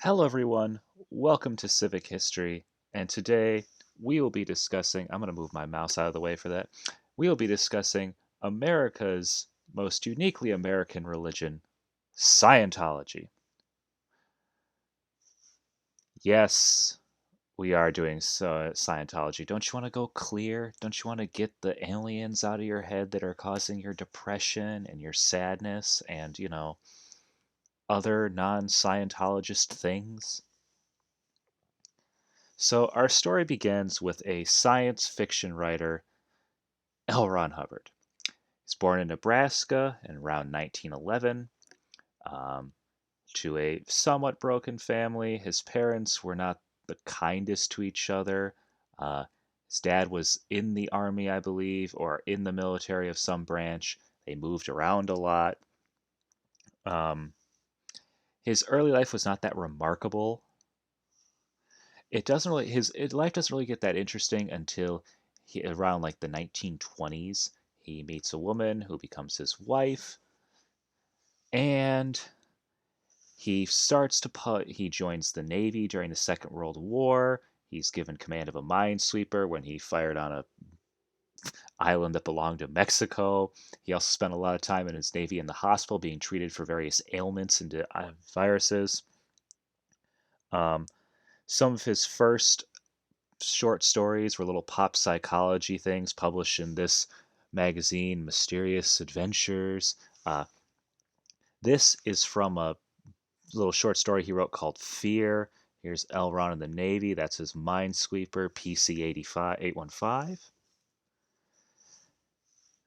Hello, everyone. Welcome to Civic History. And today we will be discussing, I'm going to move my mouse out of the way for that. We will be discussing America's most uniquely American religion, Scientology. Yes, we are doing Scientology. Don't you want to go clear? Don't you want to get the aliens out of your head that are causing your depression and your sadness and, other non Scientologist things? So, our story begins with a science fiction writer, L. Ron Hubbard. He's born in Nebraska in around 1911 um, to a somewhat broken family. His parents were not the kindest to each other. His dad was in the army, I believe, or in the military of some branch. They moved around a lot. Um, his early life was not that remarkable. It doesn't really his life doesn't really get that interesting until around like the 1920s. He meets a woman who becomes his wife, and he joins the Navy during the Second World War. He's given command of a minesweeper when he fired on a island that belonged to Mexico. He also spent a lot of time in his Navy in the hospital being treated for various ailments and viruses. Um, some of his first short stories were little pop psychology things published in this magazine, Mysterious Adventures. Uh, this is from a little short story he wrote called Fear. Here's L. Ron in the Navy. That's his minesweeper, PC 815.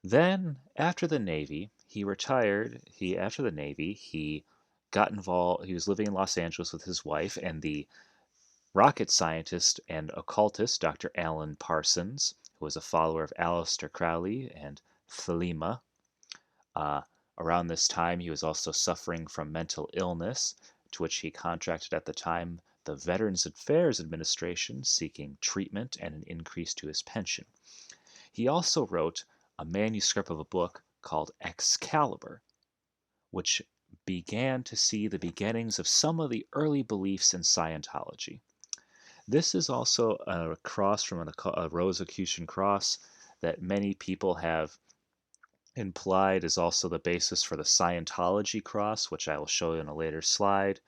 Then, after the Navy, he retired. After the Navy, he got involved. He was living in Los Angeles with his wife and the rocket scientist and occultist Dr. Alan Parsons, who was a follower of Aleister Crowley and Thelema. Uh, Around this time, he was also suffering from mental illness, to which he contracted at the time the Veterans Affairs Administration, seeking treatment and an increase to his pension. He also wrote a manuscript of a book called Excalibur, which began to see the beginnings of some of the early beliefs in Scientology. This is also a cross from a Rosicrucian cross that many people have implied is also the basis for the Scientology cross, which I will show you in a later slide.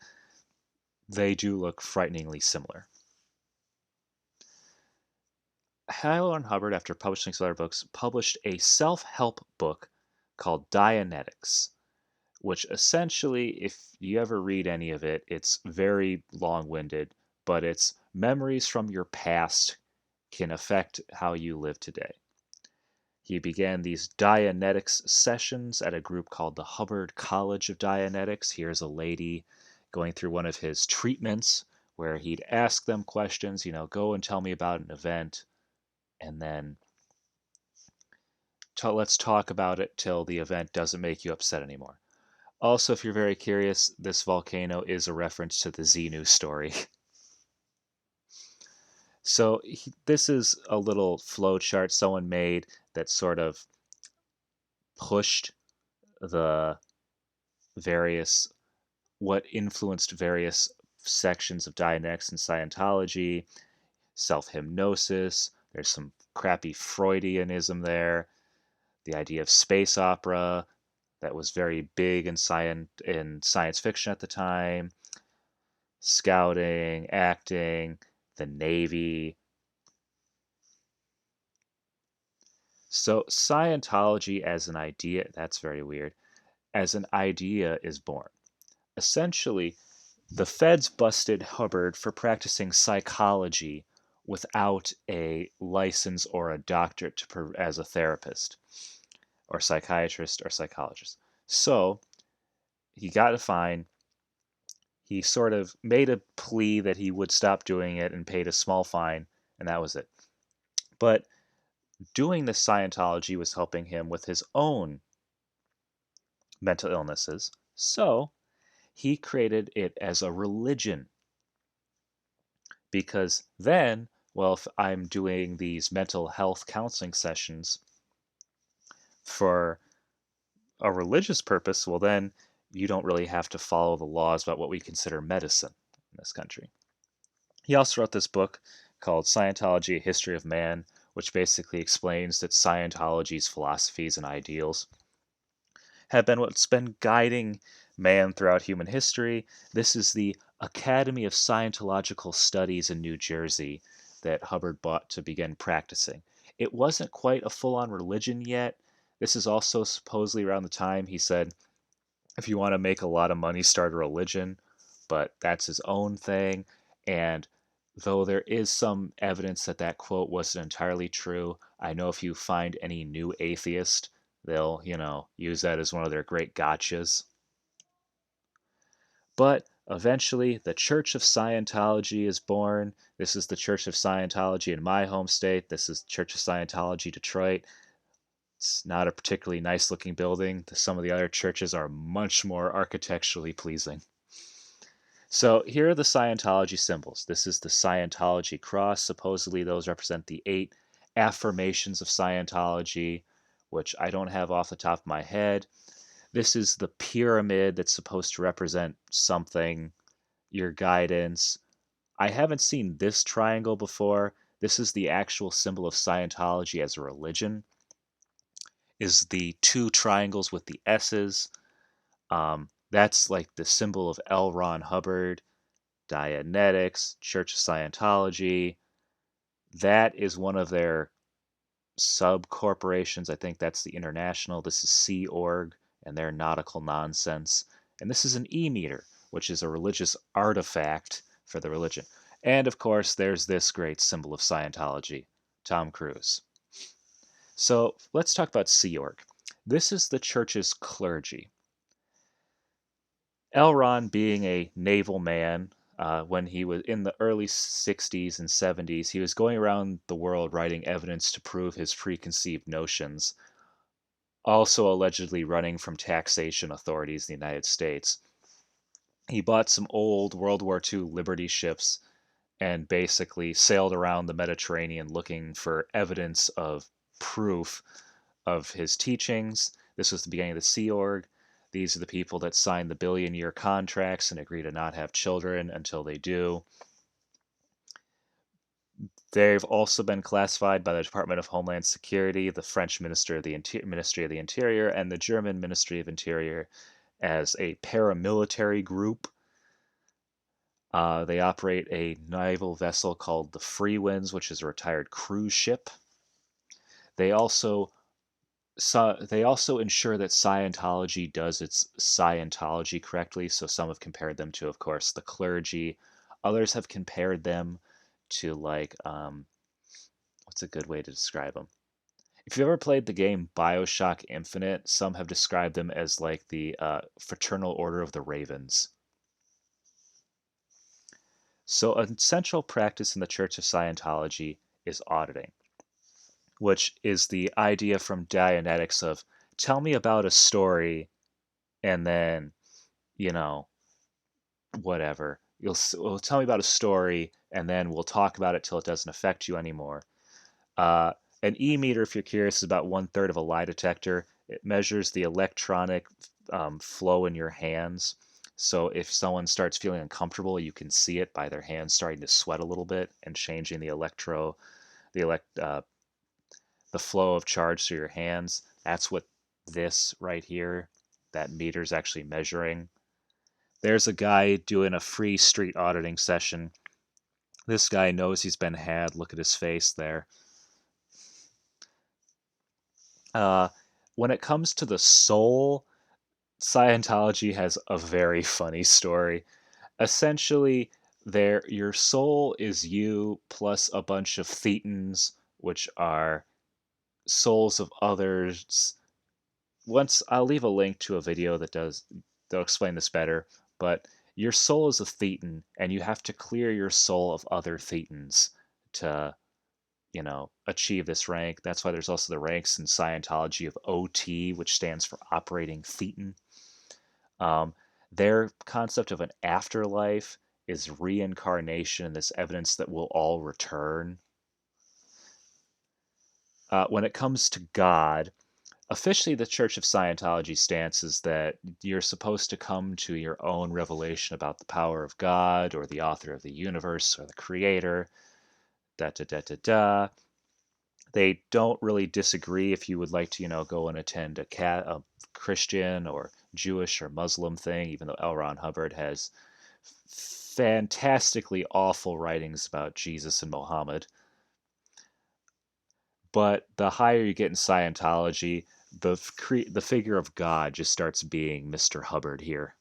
They do look frighteningly similar. L. Ron Hubbard, after publishing some other books, published a self-help book called Dianetics, which essentially, if you ever read any of it, it's very long-winded, but it's memories from your past can affect how you live today. He began these Dianetics sessions at a group called the Hubbard College of Dianetics. Here's a lady going through one of his treatments where he'd ask them questions, go and tell me about an event, and then let's talk about it till the event doesn't make you upset anymore. Also, if you're very curious, this volcano is a reference to the Xenu story. So this is a little flow chart someone made that sort of pushed the various what influenced various sections of Dianetics and Scientology, self hypnosis. There's some crappy Freudianism there. The idea of space opera that was very big in science fiction at the time. Scouting, acting, the Navy. So Scientology as an idea, that's very weird, as an idea is born. Essentially, the feds busted Hubbard for practicing psychology without a license or a doctorate as a therapist or psychiatrist or psychologist. So he got a fine. He sort of made a plea that he would stop doing it and paid a small fine, and that was it. But doing this Scientology was helping him with his own mental illnesses. So he created it as a religion because then, well, if I'm doing these mental health counseling sessions for a religious purpose, well, then you don't really have to follow the laws about what we consider medicine. this country. He also wrote this book called Scientology: A History of Man, which basically explains that Scientology's philosophies and ideals have been what's been guiding man throughout human history. This is the Academy of Scientological Studies in New Jersey that Hubbard bought to begin practicing. It wasn't quite a full on religion yet. This is also supposedly around the time he said, if you want to make a lot of money, start a religion, but that's his own thing. And though there is some evidence that that quote wasn't entirely true, I know if you find any new atheist, they'll, use that as one of their great gotchas. But eventually, the Church of Scientology is born. This is the Church of Scientology in my home state. This is Church of Scientology Detroit. It's not a particularly nice looking building. Some of the other churches are much more architecturally pleasing. So here are the Scientology symbols. This is the Scientology cross. Supposedly those represent the 8 affirmations of Scientology, which I don't have off the top of my head. This is the pyramid that's supposed to represent something, your guidance. I haven't seen this triangle before. This is the actual symbol of Scientology as a religion. Is the 2 triangles with the S's. That's like the symbol of L. Ron Hubbard, Dianetics, Church of Scientology. That is one of their sub corporations. I think that's the International. This is Sea Org and their nautical nonsense. And this is an E-meter, which is a religious artifact for the religion. And of course, there's this great symbol of Scientology, Tom Cruise. So let's talk about Sea Org. This is the church's clergy. L. Ron, being a naval man, when he was in the early 60s and 70s, he was going around the world writing evidence to prove his preconceived notions, also allegedly running from taxation authorities in the United States. He bought some old World War II Liberty ships and basically sailed around the Mediterranean looking for evidence of proof of his teachings. This was the beginning of the Sea Org. These are the people that sign the billion-year contracts and agree to not have children until they do. They've also been classified by the Department of Homeland Security, the French Ministry of the Interior, and the German Ministry of Interior as a paramilitary group. They operate a naval vessel called the Free Winds, which is a retired cruise ship. They also ensure that Scientology does its Scientology correctly. So some have compared them to, of course, the clergy. Others have compared them to what's a good way to describe them? If you've ever played the game BioShock Infinite, some have described them as like the Fraternal Order of the Ravens. So a central practice in the Church of Scientology is auditing, which is the idea from Dianetics of tell me about a story and then, whatever. You'll tell me about a story and then we'll talk about it till it doesn't affect you anymore. An E-meter, if you're curious, is about 1/3 of a lie detector. It measures the electronic flow in your hands. So if someone starts feeling uncomfortable, you can see it by their hands starting to sweat a little bit and changing the flow of charge through your hands. That's what this right here, that meter's actually measuring. There's a guy doing a free street auditing session. This guy knows he's been had. Look at his face there. When it comes to the soul, Scientology has a very funny story. Essentially, your soul is you plus a bunch of thetans, which are souls of others. I'll leave a link to a video that'll explain this better, but your soul is a thetan, and you have to clear your soul of other thetans to achieve this rank. That's why there's also the ranks in Scientology of OT, which stands for Operating Thetan. Their concept of an afterlife is reincarnation and this evidence that we'll all return. When it comes to God, Officially, the Church of Scientology stance is that you're supposed to come to your own revelation about the power of God or the author of the universe or the creator, da da da da da. They don't really disagree if you would like to, go and attend a Christian or Jewish or Muslim thing, even though L. Ron Hubbard has fantastically awful writings about Jesus and Mohammed. But the higher you get in Scientology, the figure of God just starts being Mr. Hubbard here.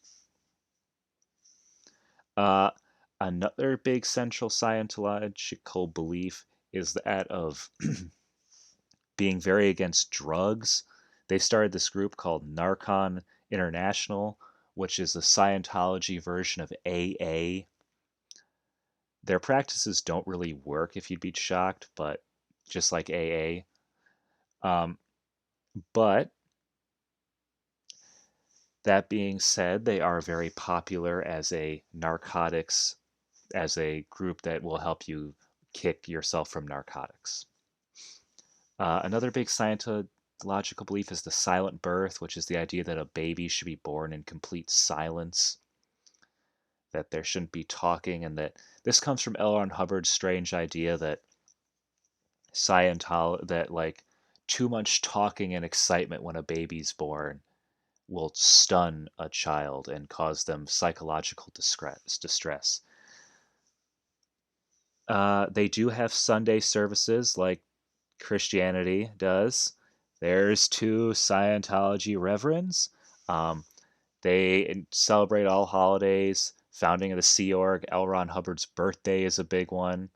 Uh, Another big central Scientological belief is that of being very against drugs. They started this group called Narcon International, which is a Scientology version of AA. Their practices don't really work, if you'd be shocked, but just like AA. But that being said, they are very popular as as a group that will help you kick yourself from narcotics. Another big Scientological belief is the silent birth, which is the idea that a baby should be born in complete silence, that there shouldn't be talking, and that this comes from L. Ron Hubbard's strange idea that like too much talking and excitement when a baby's born will stun a child and cause them psychological distress. They do have Sunday services like Christianity does. There's two Scientology reverends. Um, they celebrate all holidays. Founding of the Sea Org, L. Ron Hubbard's birthday is a big one,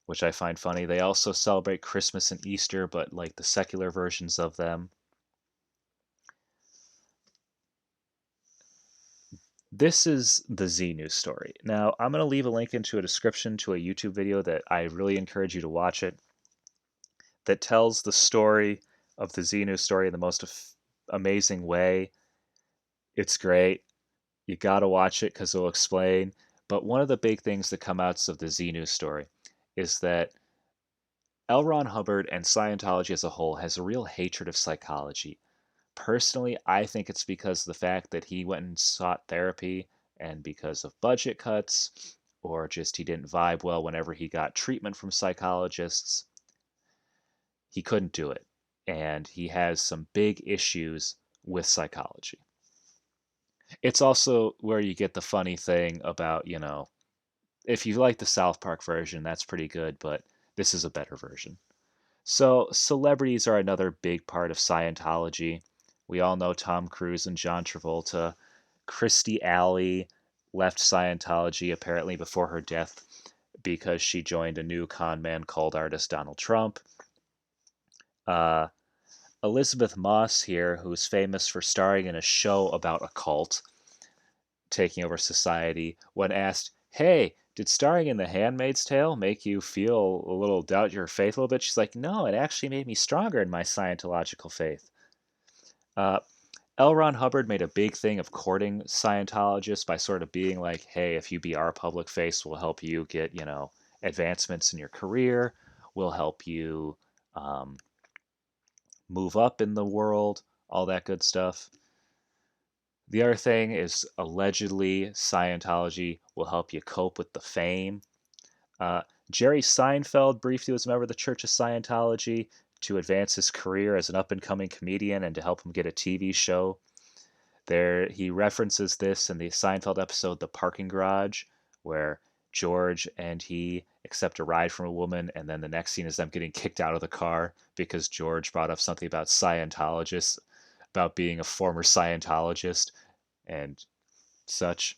which I find funny. They also celebrate Christmas and Easter, but like the secular versions of them. This is the Xenu story. Now, I'm going to leave a link into a description to a YouTube video that I really encourage you to watch it, that tells the story of the Xenu story in the most amazing way. It's great. You got to watch it because it'll explain. But one of the big things that come out of the Xenu story is that L. Ron Hubbard and Scientology as a whole has a real hatred of psychology. Personally, I think it's because of the fact that he went and sought therapy, and because of budget cuts, or just he didn't vibe well whenever he got treatment from psychologists, he couldn't do it. And he has some big issues with psychology. It's also where you get the funny thing about, if you like the South Park version, that's pretty good, but this is a better version. So, celebrities are another big part of Scientology. We all know Tom Cruise and John Travolta. Christy Alley left Scientology apparently before her death because she joined a new con man called artist Donald Trump. Uh, Elizabeth Moss here, who's famous for starring in a show about a cult taking over society, when asked, "Hey, did starring in The Handmaid's Tale make you feel a little doubt your faith a little bit?" She's like, "No, it actually made me stronger in my Scientological faith." Uh, L. Ron Hubbard made a big thing of courting Scientologists by sort of being like, "Hey, if you be our public face, we'll help you get, advancements in your career. We'll help you um, move up in the world, all that good stuff." The other thing is allegedly Scientology will help you cope with the fame. Jerry Seinfeld briefly was a member of the Church of Scientology to advance his career as an up and coming comedian and to help him get a TV show. There, he references this in the Seinfeld episode "The Parking Garage," where George and he accept a ride from a woman, and then the next scene is them getting kicked out of the car because George brought up something about Scientologists, about being a former Scientologist and such.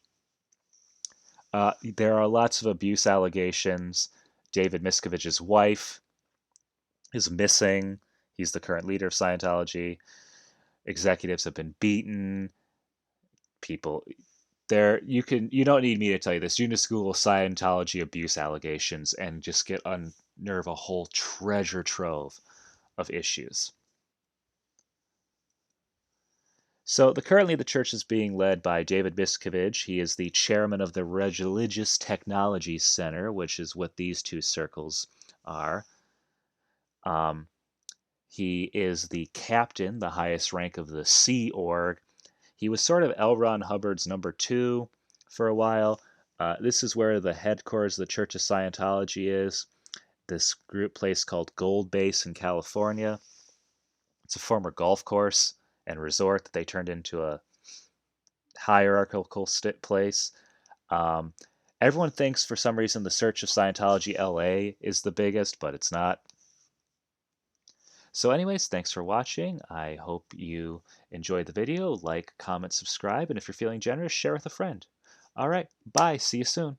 There are lots of abuse allegations. David Miscavige's wife is missing. He's the current leader of Scientology. Executives have been beaten. People you don't need me to tell you this. You can just Google Scientology abuse allegations and just get unnerve a whole treasure trove of issues. So currently the church is being led by David Miscavige. He is the chairman of the Religious Technology Center, which is what these two circles are. Um, He is the captain, the highest rank of the Sea Org. He was sort of L. Ron Hubbard's number two for a while. This is where the headquarters of the Church of Scientology is. This group place called Gold Base in California. It's a former golf course and resort that they turned into a hierarchical place. Um, Everyone thinks for some reason the Church of Scientology LA is the biggest, but it's not. So anyways, thanks for watching. I hope you enjoyed the video. Like, comment, subscribe, and if you're feeling generous, share with a friend. All right, bye. See you soon.